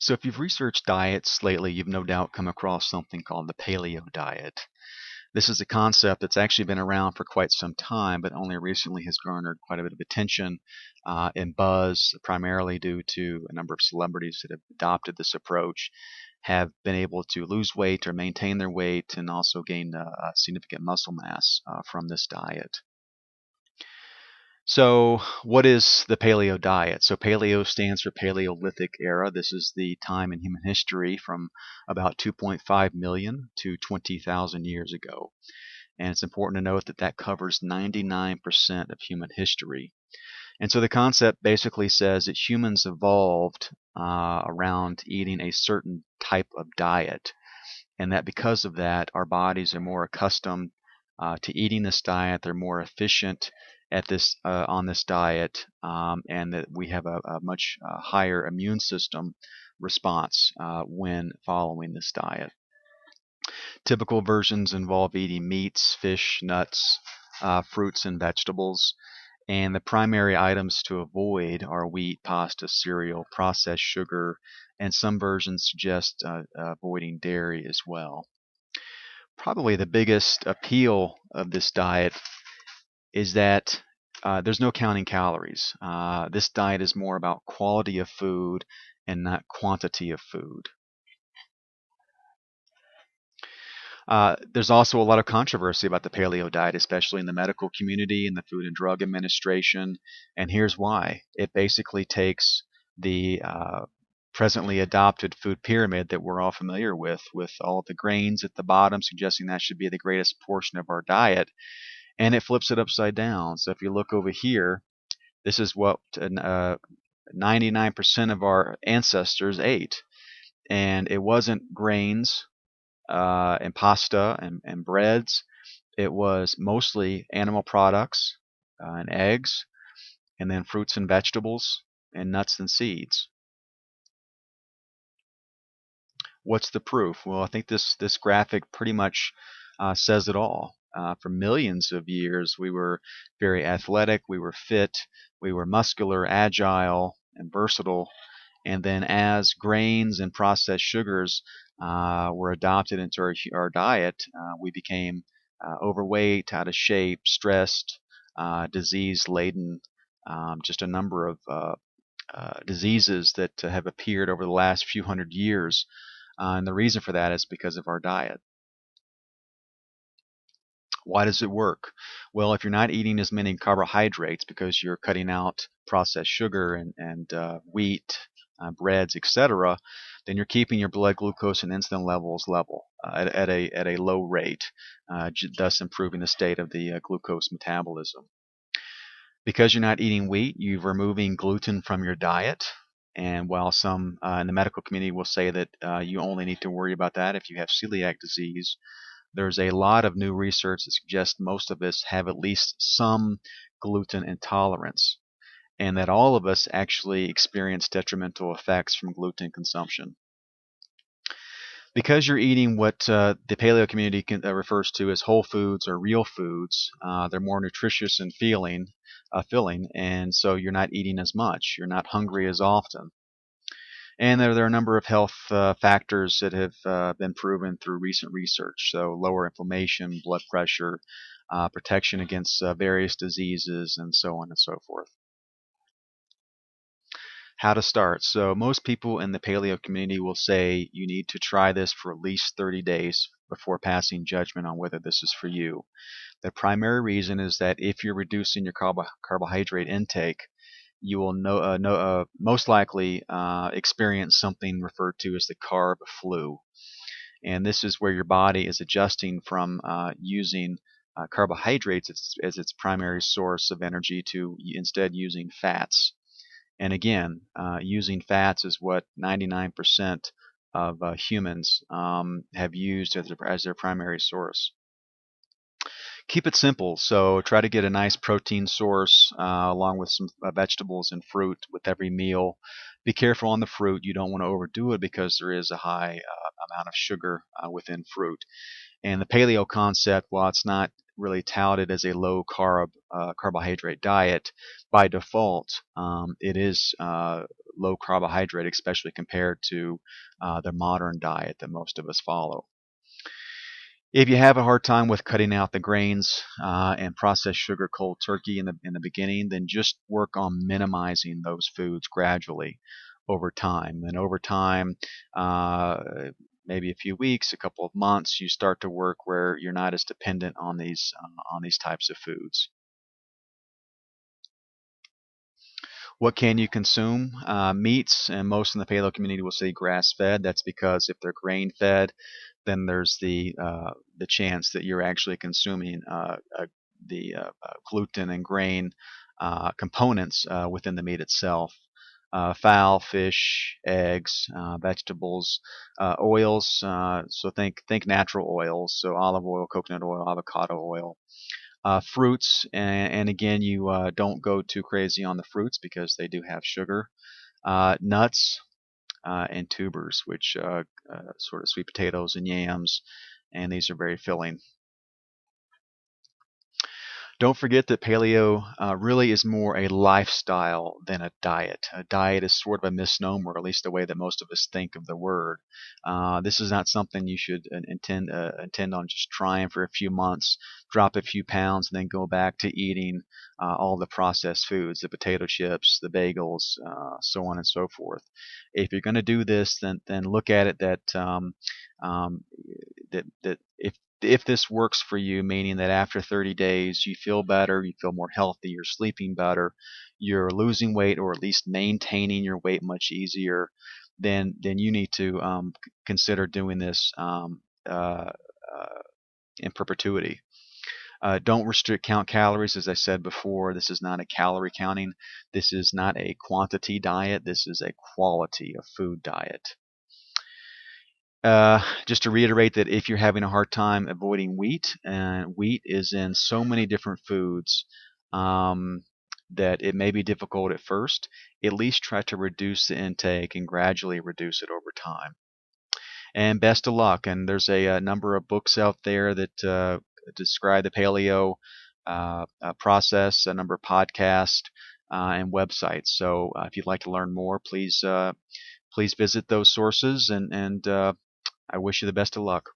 So if you've researched diets lately, you've no doubt come across something called the paleo diet. This is a concept that's actually been around for quite some time, but only recently has garnered quite a bit of attention and buzz, primarily due to a number of celebrities that have adopted this approach, have been able to lose weight or maintain their weight, and also gain significant muscle mass from this diet. So, what is the paleo diet? So, paleo stands for Paleolithic era. This is the time in human history from about 2.5 million to 20,000 years ago. And it's important to note that that covers 99% of human history. And so the concept basically says that humans evolved around eating a certain type of diet, and that because of that, our bodies are more accustomed to eating this diet. They're more efficient at this on this diet, and that we have a much higher immune system response when following this diet. Typical versions involve eating meats, fish, nuts, fruits, and vegetables. And the primary items to avoid are wheat, pasta, cereal, processed sugar, and some versions suggest avoiding dairy as well. Probably the biggest appeal of this diet is that there's no counting calories. This diet is more about quality of food and not quantity of food. There's also a lot of controversy about the paleo diet, especially in the medical community and the Food and Drug Administration. And here's why. It basically takes the presently adopted food pyramid that we're all familiar with all the grains at the bottom, suggesting that should be the greatest portion of our diet, and it flips it upside down. So if you look over here, this is what 99% of our ancestors ate. And it wasn't grains and pasta and breads. It was mostly animal products and eggs, and then fruits and vegetables, and nuts and seeds. What's the proof? Well, I think this graphic pretty much says it all. For millions of years, we were very athletic, we were fit, we were muscular, agile, and versatile. And then as grains and processed sugars were adopted into our diet, we became overweight, out of shape, stressed, disease-laden, just a number of diseases that have appeared over the last few hundred years. And the reason for that is because of our diet. Why does it work? Well, if you're not eating as many carbohydrates because you're cutting out processed sugar and wheat, breads, etc., then you're keeping your blood glucose and insulin levels level at a low rate, thus improving the state of the glucose metabolism. Because you're not eating wheat, you're removing gluten from your diet. And while some in the medical community will say that you only need to worry about that if you have celiac disease, there's a lot of new research that suggests most of us have at least some gluten intolerance, and that all of us actually experience detrimental effects from gluten consumption. Because you're eating what the paleo community refers to as whole foods or real foods, they're more nutritious and filling, and so you're not eating as much. You're not hungry as often. And there are a number of health factors that have been proven through recent research. So lower inflammation, blood pressure, protection against various diseases, and so on and so forth. How to start. So most people in the paleo community will say you need to try this for at least 30 days before passing judgment on whether this is for you. The primary reason is that if you're reducing your carbohydrate intake, you will most likely experience something referred to as the carb flu. And this is where your body is adjusting from using carbohydrates as its primary source of energy to instead using fats. And again, using fats is what 99% of humans have used as their primary source. Keep it simple, so try to get a nice protein source along with some vegetables and fruit with every meal. Be careful on the fruit. You don't want to overdo it because there is a high amount of sugar within fruit. And the paleo concept, while it's not really touted as a low carbohydrate diet, by default, it is low carbohydrate, especially compared to the modern diet that most of us follow. If you have a hard time with cutting out the grains and processed sugar cold turkey in the beginning, then just work on minimizing those foods gradually over time. And over time, uh, maybe a few weeks, a couple of months, you start to work where you're not as dependent on these types of foods. What can you consume? Meats, and most in the paleo community will say grass-fed. That's because if they're grain-fed, then there's the chance that you're actually consuming the gluten and grain components within the meat itself. Fowl, fish, eggs, vegetables, oils. So think natural oils. So olive oil, coconut oil, avocado oil. Fruits, and again, you don't go too crazy on the fruits because they do have sugar. Nuts and tubers, which sort of sweet potatoes and yams, and these are very filling. Don't forget that paleo really is more a lifestyle than a diet. A diet is sort of a misnomer, at least the way that most of us think of the word. This is not something you should intend on just trying for a few months, drop a few pounds, and then go back to eating all the processed foods, the potato chips, the bagels, so on and so forth. If you're going to do this, then look at it that if this works for you, meaning that after 30 days you feel better, you feel more healthy, you're sleeping better, you're losing weight or at least maintaining your weight much easier, then you need to consider doing this in perpetuity. Don't restrict count calories, as I said before. This is not a calorie counting. This is not a quantity diet. This is a quality of food diet. Just to reiterate that if you're having a hard time avoiding wheat, and wheat is in so many different foods that it may be difficult at first, at least try to reduce the intake and gradually reduce it over time. And best of luck. And there's a number of books out there that describe the paleo process, a number of podcasts and websites. So if you'd like to learn more, please visit those sources, and I wish you the best of luck.